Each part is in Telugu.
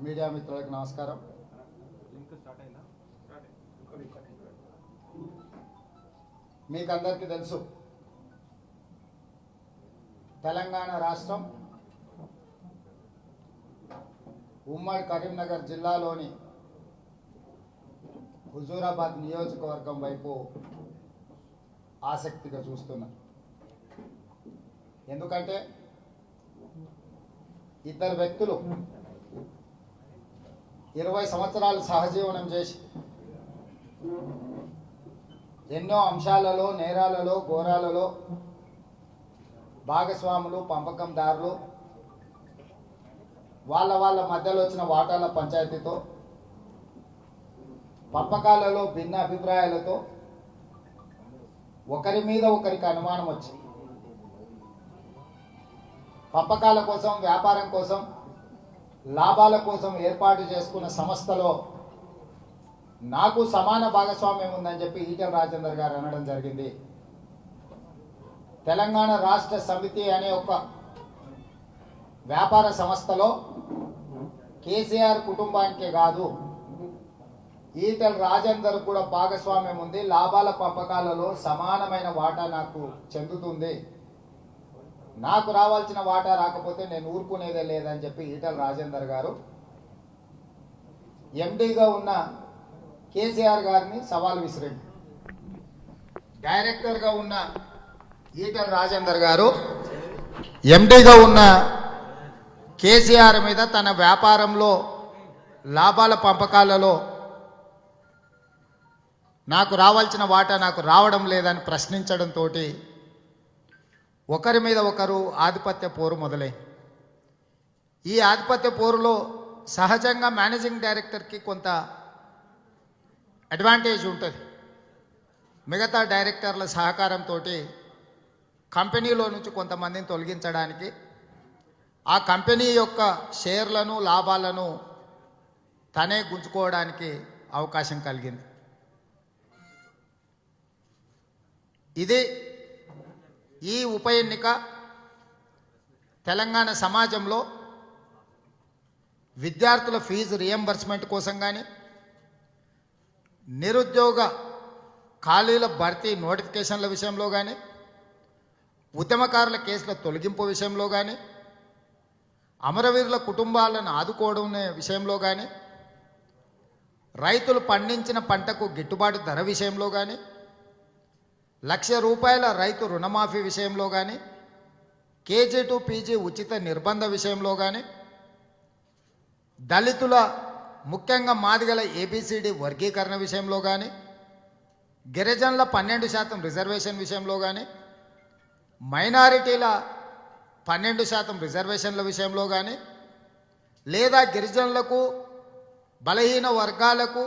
మీడియా మిత్రులకు నమస్కారం. మీకు అందరికీ తెలుసు, తెలంగాణ రాష్ట్రం ఉమ్మడి కరీంనగర్ జిల్లాలోని హుజూరాబాద్ నియోజకవర్గం వైపు ఆసక్తిగా చూస్తున్నా. ఎందుకంటే ఇద్దరు వ్యక్తులు 20 సంవత్సరాలు సహజీవనం చేసి ఎన్నో అంశాలలో, నేరాలలో, ఘోరాలలో భాగస్వాములు, పంపకందారులు, వాళ్ళ మధ్యలో వచ్చిన వాటాల పంచాయతీతో, పంపకాలలో భిన్న అభిప్రాయాలతో ఒకరి మీద ఒకరికి అనుమానం వచ్చి పంపకాల కోసం, వ్యాపారం కోసం, లాభాల కోసం ఏర్పాటు చేసుకున్న సంస్థలో నాకు సమాన భాగస్వామ్యం ఉందని చెప్పి ఈటెల రాజేందర్ గారు అనడం జరిగింది. తెలంగాణ రాష్ట్ర సమితి అనే ఒక వ్యాపార సంస్థలో కేసీఆర్ కుటుంబానికే కాదు, ఈటెల రాజేందర్ కూడా భాగస్వామ్యం ఉంది. లాభాల పంపకాలలో సమానమైన వాటా నాకు చెందుతుంది. నాకు రావాల్సిన వాటా రాకపోతే నేను ఊరుకునేదే లేదని చెప్పి ఈటెల రాజేందర్ గారు ఎండీగా ఉన్న కేసీఆర్ గారిని సవాల్ విసిరింది. డైరెక్టర్గా ఉన్న ఈటెల రాజేందర్ గారు ఎండీగా ఉన్న కేసీఆర్ మీద తన వ్యాపారంలో లాభాల పంపకాలలో నాకు రావాల్సిన వాటా నాకు రావడం లేదని ప్రశ్నించడంతో ఒకరి మీద ఒకరు ఆధిపత్య పోరు మొదలై, ఈ ఆధిపత్య పోరులో సహజంగా మేనేజింగ్ డైరెక్టర్కి కొంత అడ్వాంటేజ్ ఉంటుంది. మిగతా డైరెక్టర్ల సహకారంతో కంపెనీలో నుంచి కొంతమందిని తొలగించడానికి, ఆ కంపెనీ యొక్క షేర్లను, లాభాలను తనే గుంజుకోవడానికి అవకాశం కలిగింది. ఇది ఈ ఉప ఎన్నిక తెలంగాణ సమాజంలో విద్యార్థుల ఫీజు రియంబర్స్మెంట్ కోసం కానీ, నిరుద్యోగ ఖాళీల భర్తీ నోటిఫికేషన్ల విషయంలో కానీ, ఉద్యమకారుల కేసుల తొలగింపు విషయంలో కానీ, అమరవీరుల కుటుంబాలను ఆదుకోవడం విషయంలో కానీ, రైతులు పండించిన పంటకు గిట్టుబాటు ధర విషయంలో కానీ, ₹1,00,000 రైతు రుణమాఫీ విషయంలో కానీ, కేజీ టు పీజీ ఉచిత నిర్బంధ విషయంలో కానీ, దళితుల ముఖ్యంగా మాదిగల ఏబిసిడి వర్గీకరణ విషయంలో కానీ, గిరిజనుల 12% రిజర్వేషన్ విషయంలో కానీ, మైనారిటీల 12% రిజర్వేషన్ల విషయంలో కానీ, లేదా గిరిజనులకు, బలహీన వర్గాలకు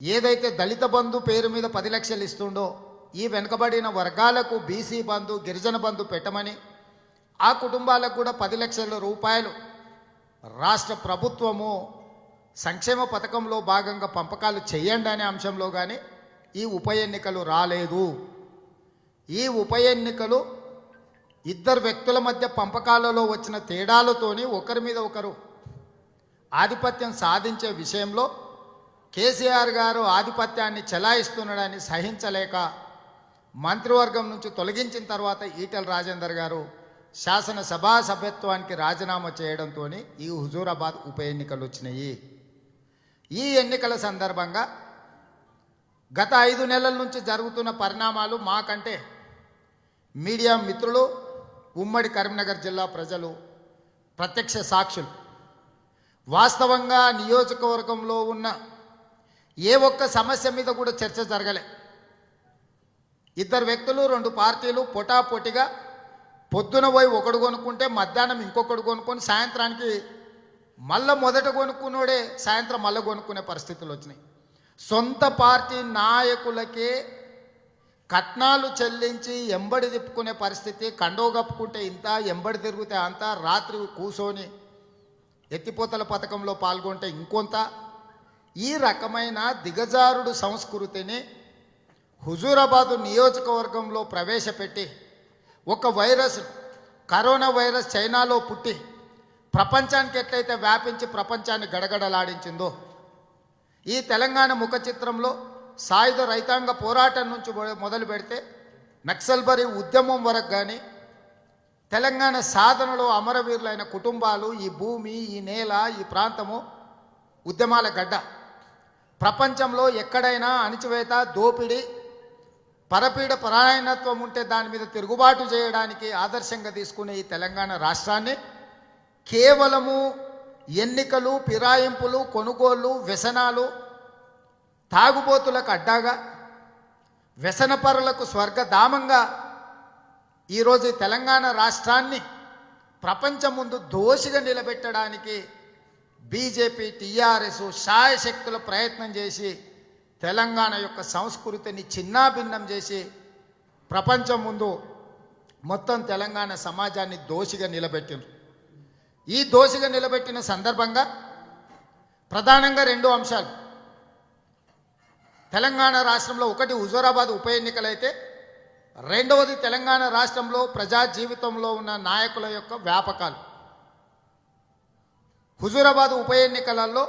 ఏదైతే దళిత బంధు పేరు మీద 10 లక్షలు ఇస్తుండో, ఈ వెనుకబడిన వర్గాలకు బీసీ బంధు, గిరిజన బంధు పెట్టమని, ఆ కుటుంబాలకు కూడా 10 లక్షల రూపాయలు రాష్ట్ర ప్రభుత్వము సంక్షేమ పథకంలో భాగంగా పంపకాలు చేయండి అనే అంశంలో కానీ ఈ ఉప ఎన్నికలు రాలేదు. ఈ ఉప ఎన్నికలు ఇద్దరు వ్యక్తుల మధ్య పంపకాలలో వచ్చిన తేడాలతోని ఒకరి మీద ఒకరు ఆధిపత్యం సాధించే విషయంలో కేసీఆర్ గారు ఆధిపత్యాన్ని చెలాయిస్తున్నాడని సహించలేక మంత్రివర్గం నుంచి తొలగించిన తర్వాత ఈటెల రాజేందర్ గారు శాసనసభా సభ్యత్వానికి రాజీనామా చేయడంతో ఈ హుజూరాబాద్ ఉప ఎన్నికలు వచ్చినాయి. ఈ ఎన్నికల సందర్భంగా గత 5 నెలల నుంచి జరుగుతున్న పరిణామాలు మాకంటే మీడియా మిత్రులు, ఉమ్మడి కరీంనగర్ జిల్లా ప్రజలు ప్రత్యక్ష సాక్షులు. వాస్తవంగా నియోజకవర్గంలో ఉన్న ఏ ఒక్క సమస్య మీద కూడా చర్చ జరగలే. ఇద్దరు వ్యక్తులు, 2 పార్టీలు పొటాపొటిగా పొద్దున పోయి ఒకడు కొనుక్కుంటే మధ్యాహ్నం ఇంకొకడు కొనుక్కొని సాయంత్రానికి మళ్ళీ మొదట కొనుక్కున్నోడే సాయంత్రం మళ్ళీ కొనుక్కునే పరిస్థితులు వచ్చినాయి. సొంత పార్టీ నాయకులకే కట్నాలు చెల్లించి ఎంబడి తిప్పుకునే పరిస్థితి, కండో కప్పుకుంటే ఇంత, ఎంబడి తిరిగితే అంత, రాత్రి కూసోని ఎత్తిపోతల పథకంలో పాల్గొంటే ఇంకొంత, ఈ రకమైన దిగజారుడు సంస్కృతిని హుజూరాబాదు నియోజకవర్గంలో ప్రవేశపెట్టి ఒక వైరస్, కరోనా వైరస్ చైనాలో పుట్టి ప్రపంచానికి ఎట్లయితే వ్యాపించి ప్రపంచాన్ని గడగడలాడించిందో ఈ తెలంగాణ ముఖ చిత్రంలో సాయుధ రైతాంగ పోరాటం నుంచి మొదలు పెడితే నక్సల్బరీ ఉద్యమం వరకు కానీ తెలంగాణ సాధనలో అమరవీరులైన కుటుంబాలు, ఈ భూమి, ఈ నేల, ఈ ప్రాంతము ఉద్యమాల గడ్డ. ప్రపంచంలో ఎక్కడైనా అణిచివేత, దోపిడీ, పరపీడ పరాయణత్వం ఉంటే దాని మీద తిరుగుబాటు చేయడానికి ఆదర్శంగా తీసుకునే ఈ తెలంగాణ రాష్ట్రాన్ని కేవలము ఎన్నికలు, ఫిరాయింపులు, కొనుగోళ్ళు, వ్యసనాలు, తాగుబోతులకు అడ్డాగా, వ్యసనపరులకు స్వర్గధామంగా ఈరోజు ఈ తెలంగాణ రాష్ట్రాన్ని ప్రపంచం ముందు దోషిగా నిలబెట్టడానికి బీజేపీ, టీఆర్ఎస్ శాయశక్తుల ప్రయత్నం చేసి తెలంగాణ యొక్క సంస్కృతిని చిన్నాభిన్నం చేసి ప్రపంచం ముందు మొత్తం తెలంగాణ సమాజాన్ని దోషిగా నిలబెట్టిండ్రు. ఈ దోషిగా నిలబెట్టిన సందర్భంగా ప్రధానంగా 2 అంశాలు. తెలంగాణ రాష్ట్రంలో ఒకటి హుజూరాబాద్ ఉప ఎన్నికలైతే, రెండవది తెలంగాణ రాష్ట్రంలో ప్రజా జీవితంలో ఉన్న నాయకుల యొక్క వ్యాపకాలు. హుజూరాబాద్ ఉప ఎన్నికలలో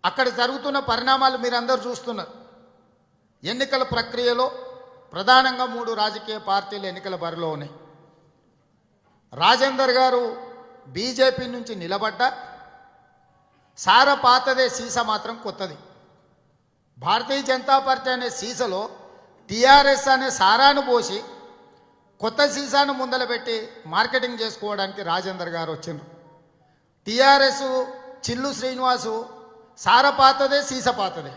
అక్కడ జరుగుతున్న పరిణామాలు మీరందరూ చూస్తున్నారు. ఎన్నికల ప్రక్రియలో ప్రధానంగా 3 రాజకీయ పార్టీలు ఎన్నికల బరిలో ఉన్నాయి. రాజేందర్ గారు బీజేపీ నుంచి నిలబడ్డ, సార పాతదే, సీస మాత్రం కొత్తది. భారతీయ జనతా పార్టీ అనే సీసలో టీఆర్ఎస్ అనే సారాను పోసి కొత్త సీసాను ముందల పెట్టి మార్కెటింగ్ చేసుకోవడానికి రాజేందర్ గారు వచ్చిండ్రు. టీఆర్ఎస్ చిల్లు శ్రీనివాసు సార పాతదే, సీస పాతదే,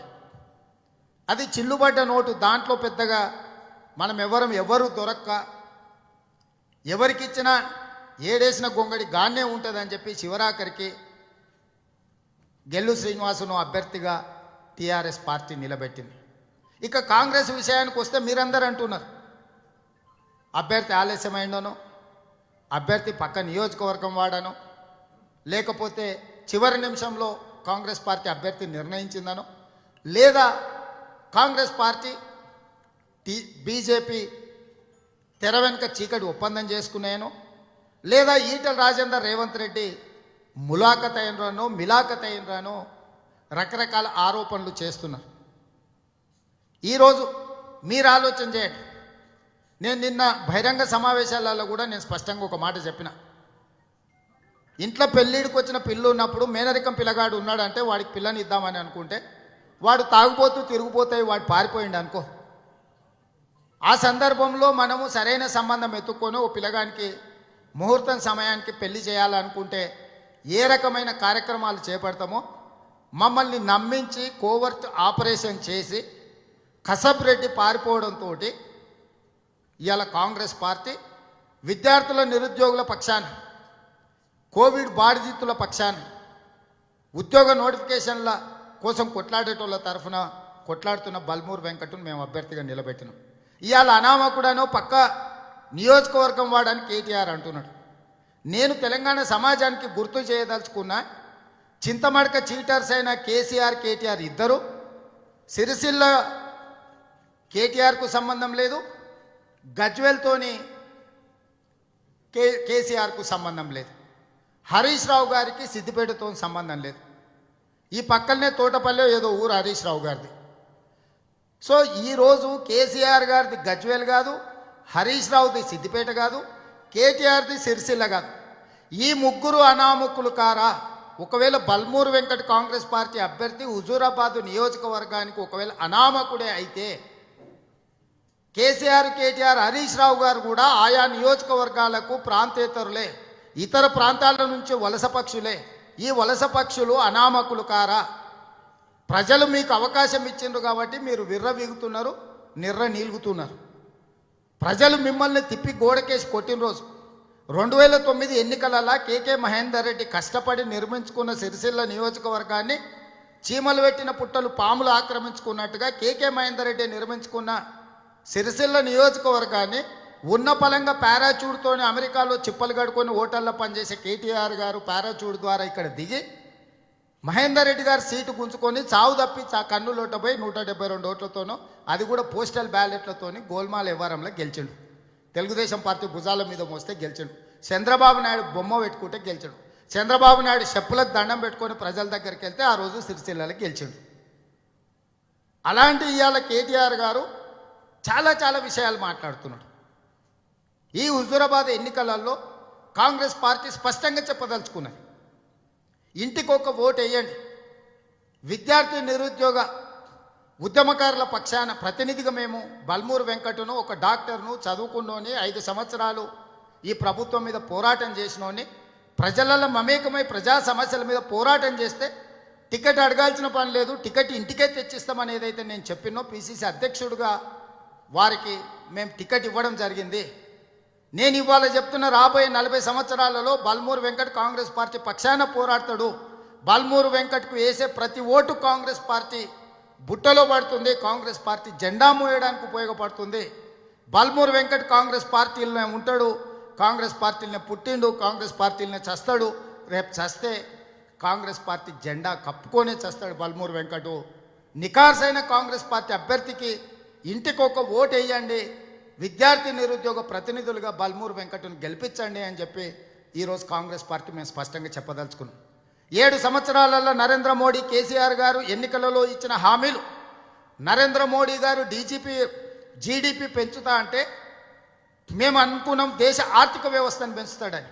అది చిల్లుబడ్డ నోటు. దాంట్లో పెద్దగా మనం ఎవరు దొరక్క, ఎవరికిచ్చినా ఏడేసిన గొంగడి గాన్నే ఉంటుందని చెప్పి శివరాకరికి గెల్లు శ్రీనివాసును అభ్యర్థిగా టీఆర్ఎస్ పార్టీ నిలబెట్టింది. ఇక కాంగ్రెస్ విషయానికి వస్తే మీరందరూ అంటున్నారు అభ్యర్థి ఆలస్యమైందనో, అభ్యర్థి పక్క నియోజకవర్గం వాడనో, లేకపోతే చివరి నిమిషంలో కాంగ్రెస్ పార్టీ అభ్యర్థి నిర్ణయించిందనో, లేదా కాంగ్రెస్ పార్టీ బీజేపీ తెర వెనుక చీకటి ఒప్పందం చేసుకున్నాయనో, లేదా ఈటల రాజేందర్ రేవంత్ రెడ్డి ములాఖత్ అయినరానో, మిలాఖత్ అయినరానో రకరకాల ఆరోపణలు చేస్తున్నారు. ఈరోజు మీరు ఆలోచన చేయండి. నేను నిన్న బహిరంగ సమావేశాలలో కూడా నేను స్పష్టంగా ఒక మాట చెప్పిన, ఇంట్లో పెళ్ళిడికి వచ్చిన పిల్లు ఉన్నప్పుడు మేనరికం పిల్లగాడు ఉన్నాడంటే వాడికి పిల్లని ఇద్దామని అనుకుంటే వాడు తాగుపోతూ తిరిగిపోతాయి, వాడు పారిపోయింది అనుకో. ఆ సందర్భంలో మనము సరైన సంబంధం ఎత్తుక్కొని ఓ పిల్లగానికి ముహూర్తం సమయానికి పెళ్లి చేయాలనుకుంటే ఏ రకమైన కార్యక్రమాలు చేపడతామో మమ్మల్ని నమ్మించి కోవర్ట్ ఆపరేషన్ చేసి కసబ్ రెడ్డి పారిపోవడంతో ఇవాళ కాంగ్రెస్ పార్టీ విద్యార్థుల, నిరుద్యోగుల పక్షాన, కోవిడ్ బాధితుల పక్షాన, ఉద్యోగ నోటిఫికేషన్ల కోసం కొట్లాడేటోళ్ళ తరఫున కొట్లాడుతున్న బల్మూర్ వెంకట్ను మేము అభ్యర్థిగా నిలబెట్టినాం. ఇవాళ అనామకుడనో పక్క నియోజకవర్గం వాడని కేటీఆర్ అంటున్నాడు. నేను తెలంగాణ సమాజానికి గుర్తు చేయదలుచుకున్న, చింతమడక చీటర్స్ అయిన కేసీఆర్, కేటీఆర్ ఇద్దరు, సిరిసిల్ల కేటీఆర్కు సంబంధం లేదు, గజ్వెల్తోని కేసీఆర్కు సంబంధం లేదు, హరీష్ రావు గారికి సిద్దిపేటతో సంబంధం లేదు. ఈ పక్కనే తోటపల్లె ఏదో ఊరు హరీష్ రావు గారిది. సో ఈరోజు కేసీఆర్ గారిది గజ్వేల్ కాదు, హరీష్ రావుది సిద్దిపేట కాదు, కేటీఆర్ది సిరిసిల్ల కాదు. ఈ ముగ్గురు అనామకులు కారా? ఒకవేళ బల్మూరు వెంకట్ కాంగ్రెస్ పార్టీ అభ్యర్థి హుజూరాబాద్ నియోజకవర్గానికి ఒకవేళ అనామకుడే అయితే కేసీఆర్, కేటీఆర్, హరీష్ రావు గారు కూడా ఆయా నియోజకవర్గాలకు ప్రాంతేతరులే, ఇతర ప్రాంతాల నుంచి వలస పక్షులే. ఈ వలస పక్షులు అనామకులు కారా? ప్రజలు మీకు అవకాశం ఇచ్చిండ్రు కాబట్టి మీరు విర్రవీగుతున్నారు, నిర్ర నీలుగుతున్నారు. ప్రజలు మిమ్మల్ని తిప్పి గోడకేసి కొట్టిన రోజు 2009 ఎన్నికలలో కేకే మహేందర్ రెడ్డి కష్టపడి నిర్మించుకున్న సిరిసిల్ల నియోజకవర్గాన్ని చీమలు పెట్టిన పుట్టలు పాములు ఆక్రమించుకున్నట్టుగా కేకే మహేందర్ రెడ్డి నిర్మించుకున్న సిరిసిల్ల నియోజకవర్గాన్ని ఉన్న పలంగా పారాచూట్తోని అమెరికాలో చిప్పలు కడుకొని హోటల్లో పనిచేసే కేటీఆర్ గారు పారాచూట్ ద్వారా ఇక్కడ దిగి మహేందర్ రెడ్డి గారు సీటు గుంజుకొని చావు తప్పి కన్నులోటపై 172 ఓట్లతోనో, అది కూడా పోస్టల్ బ్యాలెట్లతోని గోల్మాల్ వ్యవహారంలో గెలిచిండు. తెలుగుదేశం పార్టీ భుజాల మీద మోస్తే గెలిచిండు. చంద్రబాబు నాయుడు బొమ్మ పెట్టుకుంటే గెలిచాడు. చంద్రబాబు నాయుడు చెప్పులకు దండం పెట్టుకొని ప్రజల దగ్గరికి వెళ్తే ఆ రోజు సిరిసిల్లలో గెలిచాడు. అలాంటి ఇవాళ కేటీఆర్ గారు చాలా చాలా విషయాలు మాట్లాడుతున్నాడు. ఈ హుజూరాబాద్ ఎన్నికలలో కాంగ్రెస్ పార్టీ స్పష్టంగా చెప్పదలుచుకున్నది, ఇంటికి ఒక ఓటు వేయండి. విద్యార్థి నిరుద్యోగ ఉద్యమకారుల పక్షాన ప్రతినిధిగా మేము బల్మూరు వెంకటను, ఒక డాక్టర్ను, చదువుకున్నోని, 5 సంవత్సరాలు ఈ ప్రభుత్వం మీద పోరాటం చేసినోని, ప్రజలలో మమేకమై ప్రజా సమస్యల మీద పోరాటం చేస్తే టికెట్ అడగాల్సిన పని లేదు, టికెట్ ఇంటికే తెచ్చిస్తామని ఏదైతే నేను చెప్పినో పిసిసి అధ్యక్షుడిగా వారికి మేము టికెట్ ఇవ్వడం జరిగింది. నేను ఇవాళ చెప్తున్న రాబోయే 40 సంవత్సరాలలో బల్మూరు వెంకట్ కాంగ్రెస్ పార్టీ పక్షాన పోరాడతాడు. బల్మూరు వెంకట్కు వేసే ప్రతి ఓటు కాంగ్రెస్ పార్టీ బుట్టలో పడుతుంది, కాంగ్రెస్ పార్టీ జెండా మోయడానికి ఉపయోగపడుతుంది. బల్మూరు వెంకట్ కాంగ్రెస్ పార్టీలోనే ఉంటాడు, కాంగ్రెస్ పార్టీలనే పుట్టిండు, కాంగ్రెస్ పార్టీలనే చస్తాడు. రేపు చస్తే కాంగ్రెస్ పార్టీ జెండా కప్పుకొనే చస్తాడు బల్మూరు వెంకటు. నికార్సైన కాంగ్రెస్ పార్టీ అభ్యర్థికి ఇంటికి ఒక ఓటు వేయండి, విద్యార్థి నిరుద్యోగ ప్రతినిధులుగా బల్మూరు వెంకటను గెలిపించండి అని చెప్పి ఈరోజు కాంగ్రెస్ పార్టీ మేము స్పష్టంగా చెప్పదలుచుకున్నాం. 7 సంవత్సరాలలో నరేంద్ర మోడీ, కేసీఆర్ గారు ఎన్నికలలో ఇచ్చిన హామీలు, నరేంద్ర మోడీ గారు జీడిపి పెంచుతా అంటే మేము అనుకున్నాం దేశ ఆర్థిక వ్యవస్థను పెంచుతాడని.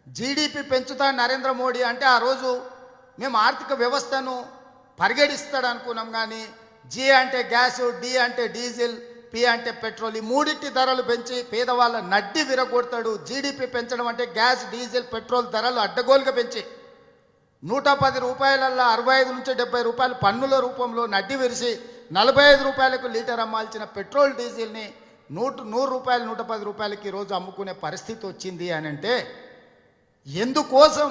జీడిపి పెంచుతా నరేంద్ర మోడీ అంటే ఆ రోజు మేము ఆర్థిక వ్యవస్థను పరిగెడిస్తాడు అనుకున్నాం. కానీ జీ అంటే గ్యాసు, డి అంటే డీజిల్, పి అంటే పెట్రోల్, ఈ మూడింటి ధరలు పెంచి పేదవాళ్ళ నడ్డి విరగొడతాడు. జీడిపి పెంచడం అంటే గ్యాస్, డీజిల్, పెట్రోల్ ధరలు అడ్డగోలుగా పెంచి 110 రూపాయలల్లో 65 నుంచి 70 రూపాయలు పన్నుల రూపంలో నడ్డి విరిసి 45 రూపాయలకు లీటర్ అమ్మాల్సిన పెట్రోల్ డీజిల్ని 100 రూపాయలు 110 రూపాయలకి ఈరోజు అమ్ముకునే పరిస్థితి వచ్చింది అని అంటే ఎందుకోసం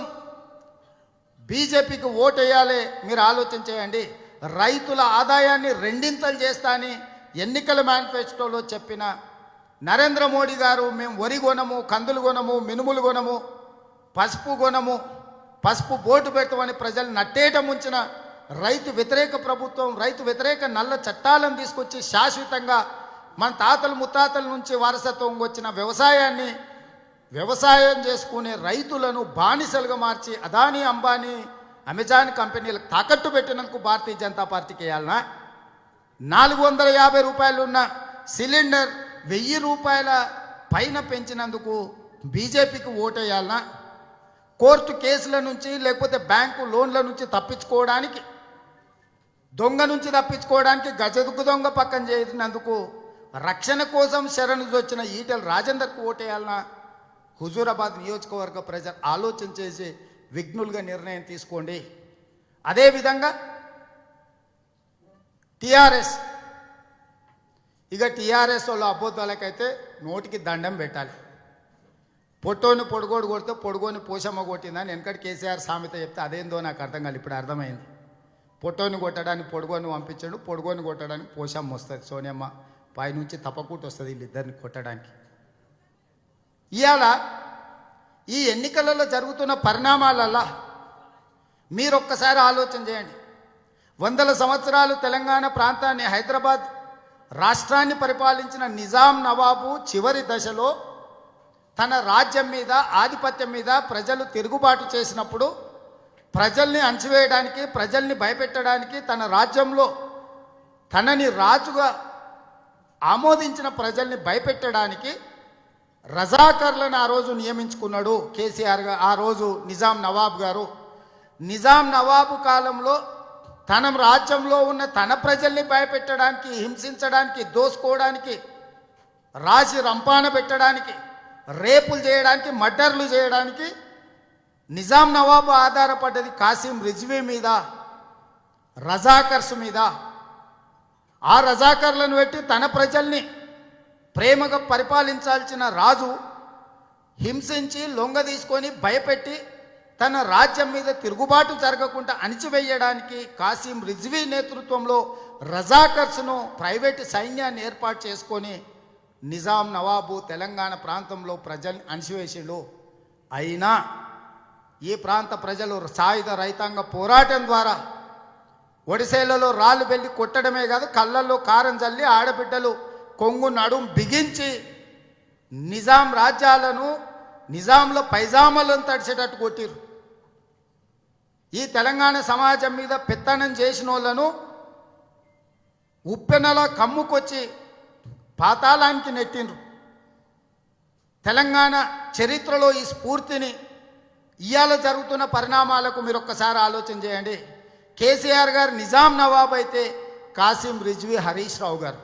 బీజేపీకి ఓటు వేయాలి మీరు ఆలోచన చేయండి. రైతుల ఆదాయాన్ని 2 చేస్తా అని ఎన్నికల మేనిఫెస్టోలో చెప్పిన నరేంద్ర మోడీ గారు మేము వరి కొనము, కందులు కొనము, మినుములు కొనము, పసుపు కొనము, పసుపు బోటు పెడతామని ప్రజలు నట్టేట ముంచిన రైతు వ్యతిరేక ప్రభుత్వం, రైతు వ్యతిరేక నల్ల చట్టాలను తీసుకొచ్చి శాశ్వతంగా మన తాతలు ముత్తాతల నుంచి వారసత్వం వచ్చిన వ్యవసాయం చేసుకునే రైతులను బానిసలుగా మార్చి అదానీ, అంబానీ, అమెజాన్ కంపెనీలకు తాకట్టు పెట్టినందుకు భారతీయ జనతా పార్టీకి వేయాలనా? 450 రూపాయలు ఉన్న సిలిండర్ 1000 రూపాయల పైన పెంచినందుకు బీజేపీకి ఓటేయాలనా? కోర్టు కేసుల నుంచి లేకపోతే బ్యాంకు లోన్ల నుంచి తప్పించుకోవడానికి, దొంగ నుంచి తప్పించుకోవడానికి గజదుగ్గు దొంగ పక్కన చేసినందుకు రక్షణ కోసం శరణు వచ్చిన ఈటెల రాజేందర్కు ఓటేయాలనా? హుజూరాబాద్ నియోజకవర్గ ప్రజలు ఆలోచన చేసి విఘ్నులుగా నిర్ణయం తీసుకోండి. అదేవిధంగా టీఆర్ఎస్, ఇక టీఆర్ఎస్ వాళ్ళు అబద్ధాలకైతే నోటికి దండం పెట్టాలి. పొట్టోని పొడుగోడు కొడితే పొడుగోని పోషమ్మ కొట్టిందని వెనకటి కేసీఆర్ సామెత చెప్తే అదేందో నాకు అర్థం కాదు, ఇప్పుడు అర్థమైంది. పొట్టోని కొట్టడానికి పొడుగోని పంపించాడు, పొడుగోని కొట్టడానికి పోషమ్మ వస్తుంది, సోనియమ్మ పైనుంచి తప్పకుండా వస్తుంది వీళ్ళిద్దరిని కొట్టడానికి. ఇవాళ ఈ ఎన్నికలలో జరుగుతున్న పరిణామాలల్లో మీరొక్కసారి ఆలోచన చేయండి. 100 సంవత్సరాలు తెలంగాణ ప్రాంతాన్ని, హైదరాబాద్ రాష్ట్రాన్ని పరిపాలించిన నిజాం నవాబు చివరి దశలో తన రాజ్యం మీద, ఆధిపత్యం మీద ప్రజలు తిరుగుబాటు చేసినప్పుడు ప్రజల్ని అణచివేయడానికి, ప్రజల్ని భయపెట్టడానికి, తన రాజ్యంలో తనని రాజుగా ఆమోదించిన ప్రజల్ని భయపెట్టడానికి రజాకర్లను ఆ రోజు నియమించుకున్నాడు కేసీఆర్ గారు. ఆ రోజు నిజాం నవాబ్ గారు. నిజాం నవాబు కాలంలో తన రాజ్యంలో ఉన్న తన ప్రజల్ని భయపెట్టడానికి, హింసించడానికి, దోసుకోవడానికి, రాజి రంపాన పెట్టడానికి, రేపులు చేయడానికి, మర్డర్లు చేయడానికి నిజాం నవాబు ఆధారపడ్డది కాసిం రిజ్వీ మీద, రజాకర్స్ మీద. ఆ రజాకర్లను పెట్టి తన ప్రజల్ని ప్రేమగా పరిపాలించాల్సిన రాజు హింసించి, లొంగ తీసుకొని, భయపెట్టి తన రాజ్యం మీద తిరుగుబాటు జరగకుండా అణిచివేయడానికి కాసిం రిజ్వీ నేతృత్వంలో రజాకర్స్ను, ప్రైవేటు సైన్యాన్ని ఏర్పాటు చేసుకొని నిజాం నవాబు తెలంగాణ ప్రాంతంలో ప్రజల్ని అణిచివేసిండు. అయినా ఈ ప్రాంత ప్రజలు సాయుధ రైతాంగ పోరాటం ద్వారా ఒడిశేలలో రాళ్ళు వెళ్ళి కొట్టడమే కాదు, కళ్ళల్లో కారం చల్లి ఆడబిడ్డలు కొంగు నడుం బిగించి నిజాం రాజ్యాలను నిజాంలో పైజామాలను తడిచేటట్టు కొట్టిరు. ఈ తెలంగాణ సమాజం మీద పెత్తనం చేసిన వాళ్ళను ఉప్పెనలా కమ్ముకొచ్చి పాతాళానికి నెట్టిండ్రు. తెలంగాణ చరిత్రలో ఈ స్ఫూర్తిని ఇవాళ జరుగుతున్న పరిణామాలకు మీరు ఒక్కసారి ఆలోచన చేయండి. కేసీఆర్ గారు నిజాం నవాబ్ అయితే కాసిం రిజ్వీ హరీష్ రావు గారు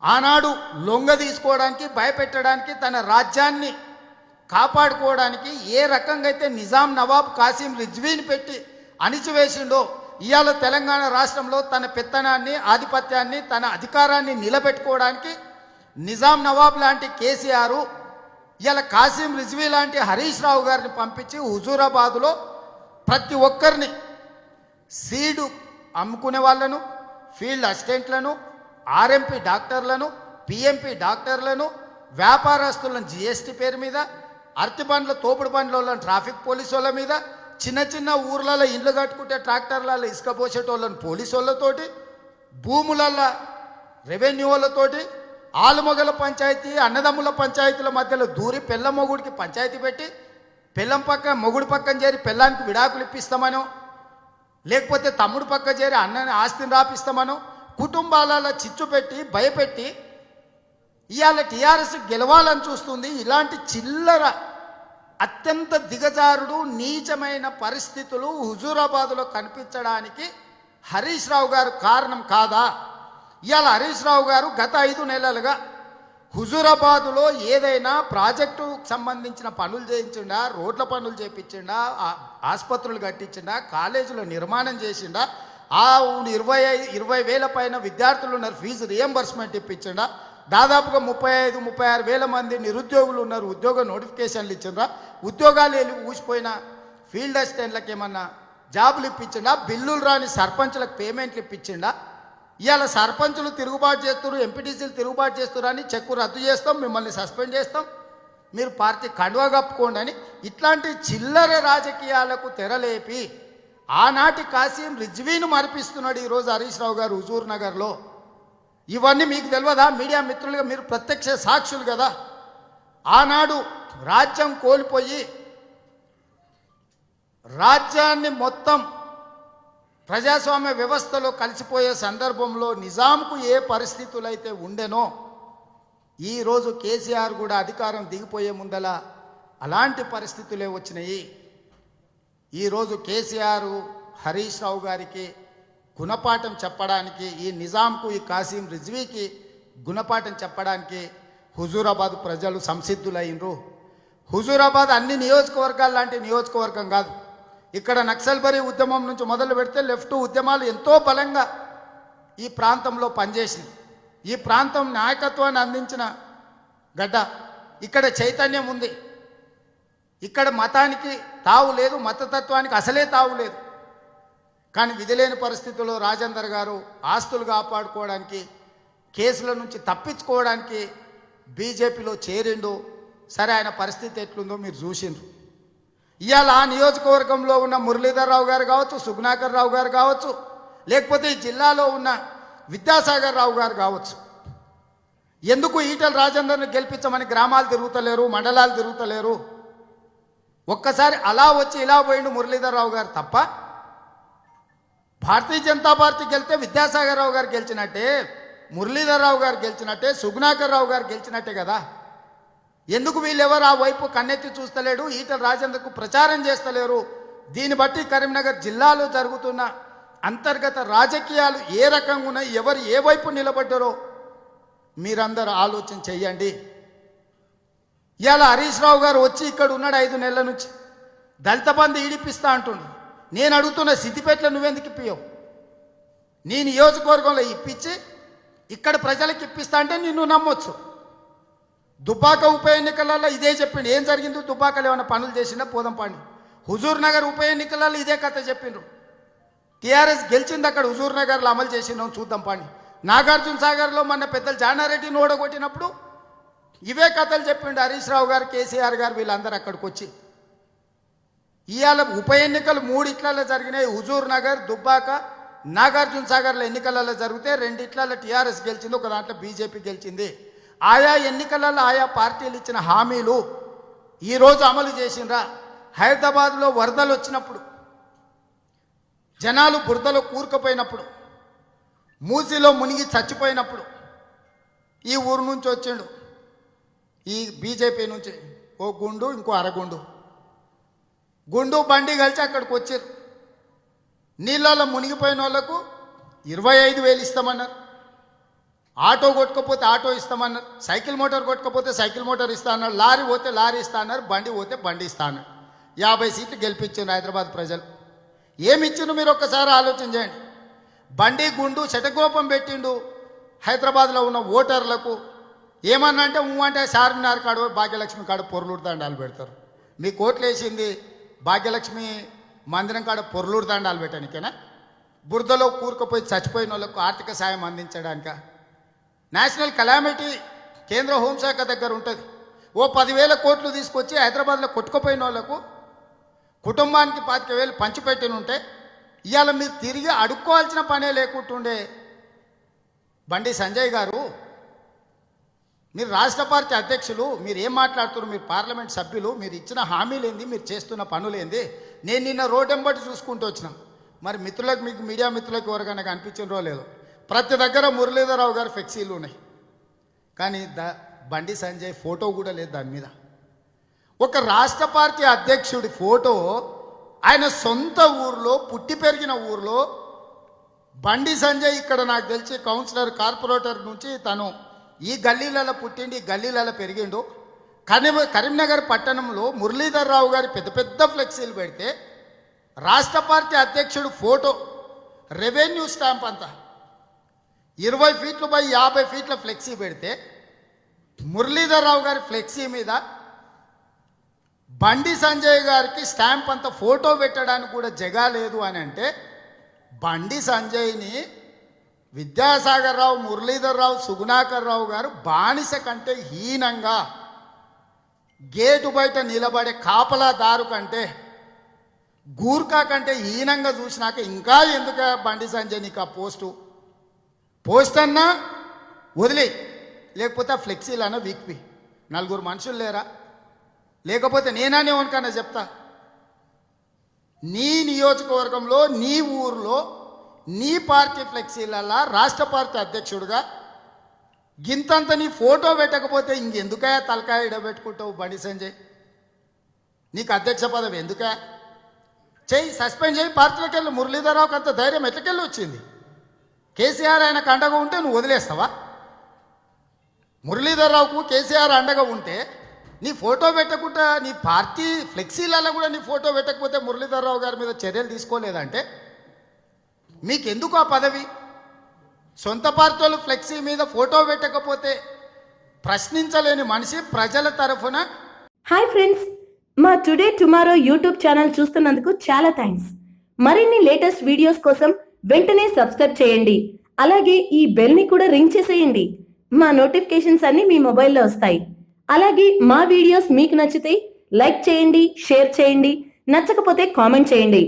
ఆనాడు లొంగ తీసుకోవడానికి, భయపెట్టడానికి, తన రాజ్యాన్ని కాపాడుకోవడానికి ఏ రకంగా అయితే నిజాం నవాబ్ కాసిం రిజ్వీని పెట్టి అణిచివేసిండో, ఇవాళ తెలంగాణ రాష్ట్రంలో తన పెత్తనాన్ని, ఆధిపత్యాన్ని, తన అధికారాన్ని నిలబెట్టుకోవడానికి నిజాం నవాబ్ లాంటి కేసీఆర్ ఇవాళ కాసిం రిజ్వీ లాంటి హరీష్ రావు గారిని పంపించి హుజూరాబాదులో ప్రతి ఒక్కరిని సీడు అమ్ముకునే వాళ్ళను, ఫీల్డ్ అసిస్టెంట్లను, ఆర్ఎంపీ డాక్టర్లను, పిఎంపీ డాక్టర్లను, వ్యాపారస్తులను జిఎస్టీ పేరు మీద, అరటి బండ్ల తోపుడు బండ్ల వాళ్ళని ట్రాఫిక్ పోలీసు వాళ్ళ మీద, చిన్న చిన్న ఊర్లలో ఇండ్లు కట్టుకుంటే ట్రాక్టర్లలో ఇసుక పోసేటోళ్ళని పోలీసు వాళ్ళతోటి, భూములల్లో రెవెన్యూ వాళ్ళతోటి, ఆలుమొగల పంచాయతీ, అన్నదమ్ముల పంచాయతీల మధ్యలో దూరి పెళ్ళ మొగుడికి పంచాయతీ పెట్టి, పెళ్ళం పక్క మొగుడు పక్కన చేరి పెళ్ళానికి విడాకులు ఇప్పిస్తామనో, లేకపోతే తమ్ముడు పక్క చేరి అన్నని ఆస్తిని రాపిస్తామనో, కుటుంబాలలో చిచ్చు పెట్టి భయపెట్టి ఇవాళ టీఆర్ఎస్ గెలవాలని చూస్తుంది. ఇలాంటి చిల్లర అత్యంత దిగజారుడు నీచమైన పరిస్థితులు హుజూరాబాదులో కనిపించడానికి హరీష్ రావు గారు కారణం కాదా? ఇవాళ హరీష్ రావు గారు గత 5 నెలలుగా హుజూరాబాదులో ఏదైనా ప్రాజెక్టుకు సంబంధించిన పనులు చేయించిండా, రోడ్ల పనులు చేయించిండా, ఆసుపత్రులు కట్టించిండా, కాలేజీలో నిర్మాణం చేసిండా, ఆ 20,000 పైన విద్యార్థులు ఉన్నారు, ఫీజు రియంబర్స్మెంట్ ఇప్పించిండా, దాదాపుగా 35-36 వేల మంది నిరుద్యోగులు ఉన్నారు, ఉద్యోగ నోటిఫికేషన్లు ఇచ్చిండ్రా, ఉద్యోగాలు వెళ్ళి ఊసిపోయిన ఫీల్డ్ అసిస్టెంట్లకు ఏమన్నా జాబులు ఇప్పించిండా, బిల్లులు రాని సర్పంచులకు పేమెంట్లు ఇప్పించిండా? ఇవాళ సర్పంచులు తిరుగుబాటు చేస్తున్నారు, ఎంపీటీసీలు తిరుగుబాటు చేస్తున్నారు అని చెక్కు రద్దు చేస్తాం, మిమ్మల్ని సస్పెండ్ చేస్తాం, మీరు పార్టీ కండువా కప్పుకోండి అని ఇట్లాంటి చిల్లర రాజకీయాలకు తెరలేపి ఆనాటి కాసిం రిజ్వీని మరిపిస్తున్నాడు ఈరోజు హరీష్ రావు గారు హుజూర్ నగర్లో. ఇవన్నీ మీకు తెలియదా? మీడియా మిత్రులుగా మీరు ప్రత్యక్ష సాక్షులు కదా. ఆనాడు రాజ్యం కోల్పోయి రాజ్యాన్ని మొత్తం ప్రజాస్వామ్య వ్యవస్థలో కలిసిపోయే సందర్భంలో నిజాంకు ఏ పరిస్థితులు అయితే ఉండెనో, ఈరోజు కేసీఆర్ కూడా అధికారం దిగిపోయే ముందల అలాంటి పరిస్థితులే వచ్చినాయి. ఈరోజు కేసీఆర్ హరీష్ రావు గారికి గుణపాఠం చెప్పడానికి, ఈ నిజాంకు, ఈ కాసిం రిజ్వీకి గుణపాఠం చెప్పడానికి హుజూరాబాద్ ప్రజలు సంసిద్ధులైనరు. హుజూరాబాద్ అన్ని నియోజకవర్గాలు లాంటి నియోజకవర్గం కాదు. ఇక్కడ నక్సల్బరీ ఉద్యమం నుంచి మొదలు పెడితే లెఫ్ట్ ఉద్యమాలు ఎంతో బలంగా ఈ ప్రాంతంలో పనిచేసింది. ఈ ప్రాంతం నాయకత్వాన్ని అందించిన గడ్డ. ఇక్కడ చైతన్యం ఉంది. ఇక్కడ మతానికి తావు లేదు, మతతత్వానికి అసలే తావు లేదు. కానీ విధిలేని పరిస్థితుల్లో రాజేందర్ గారు ఆస్తులు కాపాడుకోవడానికి, కేసుల నుంచి తప్పించుకోవడానికి బీజేపీలో చేరిండు. సరే, ఆయన పరిస్థితి ఎట్లుందో మీరు చూసిండ్రు. ఇవాళ ఆ నియోజకవర్గంలో ఉన్న మురళీధర్ రావు గారు కావచ్చు, సుగ్నాకర్ రావు గారు కావచ్చు, లేకపోతే ఈ జిల్లాలో ఉన్న విద్యాసాగర్ రావు గారు కావచ్చు, ఎందుకు ఈటల రాజేందర్ని గెలిపించమని గ్రామాలు తిరుగుతలేరు, మండలాలు తిరుగుతలేరు? ఒక్కసారి అలా వచ్చి ఇలా పోయిండు మురళీధర్ రావు గారు తప్ప. భారతీయ జనతా పార్టీ గెలితే విద్యాసాగర్ రావు గారు గెలిచినట్టే, మురళీధర్ రావు గారు గెలిచినట్టే, సుగ్నాకర్ రావు గారు గెలిచినట్టే కదా. ఎందుకు వీళ్ళెవరు ఆ వైపు కన్నెత్తి చూస్తలేడు, ఈటల రాజేందర్కు ప్రచారం చేస్తలేరు? దీన్ని బట్టి కరీంనగర్ జిల్లాలో జరుగుతున్న అంతర్గత రాజకీయాలు ఏ రకంగా ఉన్నాయి, ఎవరు ఏ వైపు నిలబడ్డారో మీరందరూ ఆలోచన చెయ్యండి. ఇవాళ హరీష్ రావు గారు వచ్చి ఇక్కడ ఉన్నాడు 5 నెలల నుంచి, దళిత బంధు ఈడిపిస్తా అంటుండు. నేను అడుగుతున్న సిద్దిపేటలో నువ్వెందుకు ఇప్పియవు? నీ నియోజకవర్గంలో ఇప్పించి ఇక్కడ ప్రజలకు ఇప్పిస్తా అంటే నిన్ను నమ్మొచ్చు. దుబ్బాక ఉప ఎన్నికలలో ఇదే చెప్పిండు. ఏం జరిగింది? దుబ్బాకలు ఏమైనా పనులు చేసిందా? పోదంపాండి. హుజూర్ నగర్ ఉప ఎన్నికలలో ఇదే కథ చెప్పిండ్రు. టీఆర్ఎస్ గెలిచింది, అక్కడ హుజూర్ నగర్లో అమలు చేసిందాం, చూద్దాం పాండి. నాగార్జున సాగర్లో మన పెద్దలు జానారెడ్డిని ఓడగొట్టినప్పుడు ఇవే కథలు చెప్పిండు హరీష్ రావు గారు, కేసీఆర్ గారు, వీళ్ళందరూ అక్కడికి వచ్చి. ఇవాళ ఉప ఎన్నికలు 3 ఇట్లలో జరిగినాయి. హుజూర్ నగర్, దుబ్బాక, నాగార్జున సాగర్లో ఎన్నికలలో జరిగితే 2 ఇట్లలో టీఆర్ఎస్ గెలిచింది, ఒక దాంట్లో బీజేపీ గెలిచింది. ఆయా ఎన్నికలలో ఆయా పార్టీలు ఇచ్చిన హామీలు ఈరోజు అమలు చేసిండ్రా? హైదరాబాద్లో వరదలు వచ్చినప్పుడు, జనాలు బురదలో కూరుకుపోయినప్పుడు, మూసిలో మునిగి చచ్చిపోయినప్పుడు ఈ ఊరు నుంచి వచ్చిండు, ఈ బీజేపీ నుంచి ఓ గుండు, ఇంకో అరగుండు, గుండు బండి కలిసి అక్కడికి వచ్చారు. నీళ్ళలో మునిగిపోయిన వాళ్ళకు 25,000 ఇస్తామన్నారు, ఆటో కొట్టుకపోతే ఆటో ఇస్తామన్నారు, సైకిల్ మోటార్ కొట్టుకపోతే సైకిల్ మోటార్ ఇస్తా అన్నారు, లారీ పోతే లారీ ఇస్తా అన్నారు, బండి పోతే బండి ఇస్తా అన్నారు. 50 సీట్లు గెలిపించారు హైదరాబాద్ ప్రజలు. ఏమి ఇచ్చిండు మీరు ఒక్కసారి ఆలోచన చేయండి. బండి గుండు శటకోపం పెట్టిండు హైదరాబాద్లో ఉన్న ఓటర్లకు. ఏమన్నా అంటే అంటే చార్మినార్ కాడు, భాగ్యలక్ష్మి కాడు పొర్లూరు దండాలు పెడతారు. మీకు ఓట్లు వేసింది భాగ్యలక్ష్మి మందిరం కాడ పొర్లూరు దండాలు పెట్టడానికేనా? బురదలో కూరుకుపోయి చచ్చిపోయిన వాళ్ళకు ఆర్థిక సాయం అందించడానిక? నేషనల్ కలామిటీ కేంద్ర హోంశాఖ దగ్గర ఉంటుంది. ఓ 10,000 కోట్లు తీసుకొచ్చి హైదరాబాద్లో కొట్టుకుపోయిన వాళ్ళకు కుటుంబానికి 25,000 పంచిపెట్టిన ఉంటే ఇవాళ మీరు తిరిగి అడుక్కోవాల్సిన పనే లేకుంటుండే. బండి సంజయ్ గారు, మీరు రాష్ట్ర పార్టీ అధ్యక్షులు, మీరు ఏం మాట్లాడుతున్నారు? మీరు పార్లమెంట్ సభ్యులు, మీరు ఇచ్చిన హామీలేంది, మీరు చేస్తున్న పనులేంది? నేను నిన్న రోడ్డెంబటి చూసుకుంటూ వచ్చినాం. మరి మిత్రులకు, మీకు మీడియా మిత్రులకు ఎవరికైనా కనిపించినరో లేదో, ప్రతి దగ్గర మురళీధరరావు గారు ఫ్లెక్సీలు ఉన్నాయి, కానీ బండి సంజయ్ ఫోటో కూడా లేదు దాని మీద. ఒక రాష్ట్ర పార్టీ అధ్యక్షుడి ఫోటో ఆయన సొంత ఊర్లో, పుట్టి పెరిగిన ఊర్లో. బండి సంజయ్ ఇక్కడ నాకు తెలిసి కౌన్సిలర్, కార్పొరేటర్ నుంచి తను ఈ గల్లీలలో పుట్టిండి, ఈ గల్లీలలో పెరిగిండు. కరీంనగర్ పట్టణంలో మురళీధరరావు గారి పెద్ద పెద్ద ఫ్లెక్సీలు పెడితే రాష్ట్ర పార్టీ అధ్యక్షుడు ఫోటో, రెవెన్యూ స్టాంప్ అంతా 20 ఫీట్లు బై 50 ఫీట్ల ఫ్లెక్సీ పెడితే మురళీధరరావు గారి ఫ్లెక్సీ మీద బండి సంజయ్ గారికి స్టాంప్ అంత ఫోటో పెట్టడానికి కూడా జగా లేదు అని అంటే, బండి సంజయ్ని విద్యాసాగర్ రావు, మురళీధరరావు, సుగుణాకర్ రావు గారు బానిస కంటే హీనంగా, గేటు బయట నిలబడే కాపలాదారు కంటే, గూర్ఖా కంటే హీనంగా చూసినాక ఇంకా ఎందుకు బండి సంజయ్ నీకు ఆ పోస్ట్ అన్నా వదిలే, లేకపోతే ఆ ఫ్లెక్సీలు అన్న వీక్పి. 4 మనుషులు లేరా? లేకపోతే నేననే వనకన్నా చెప్తా, నీ నియోజకవర్గంలో, నీ ఊర్లో, నీ పార్టీ ఫ్లెక్సీలల్లా రాష్ట్ర పార్టీ అధ్యక్షుడిగా గింతంత నీ ఫోటో పెట్టకపోతే ఇంకెందుకయా తలకాయ ఇడబెట్టుకుంటావు బండి సంజయ్? నీకు అధ్యక్ష పదవి ఎందుకా? చెయ్యి, సస్పెండ్ చేయి, పార్టీలోకి వెళ్ళి. మురళీధరరావుకి అంత ధైర్యం ఎట్లకెళ్ళి వచ్చింది? కేసీఆర్ ఆయనకు అండగా ఉంటే నువ్వు వదిలేస్తావా? మురళీధరరావుకు కేసీఆర్ అండగా ఉంటే నీ ఫోటో పెట్టకుండా, నీ పార్టీ ఫ్లెక్సీలలో కూడా నీ ఫోటో పెట్టకపోతే మురళీధరరావు గారి మీద చర్యలు తీసుకోలేదంటే మీకెందుకు ఆ పదవి? సొంత పార్టీలు ఫ్లెక్సీ మీద ఫోటో పెట్టకపోతే ప్రశ్నించలేని మనిషి ప్రజల తరఫున. హాయ్ ఫ్రెండ్స్, మా టుడే టుమారో యూట్యూబ్ ఛానల్ చూస్తున్నందుకు చాలా థ్యాంక్స్. మరిన్ని లేటెస్ట్ వీడియోస్ కోసం వెంటనే సబ్స్క్రైబ్ చేయండి. అలాగే ఈ బెల్ ని కూడా రింగ్ చేసేయండి. మా నోటిఫికేషన్స్ అన్ని మీ మొబైల్లో వస్తాయి. అలాగే మా వీడియోస్ మీకు నచ్చితే లైక్ చేయండి, షేర్ చేయండి, నచ్చకపోతే కామెంట్ చేయండి.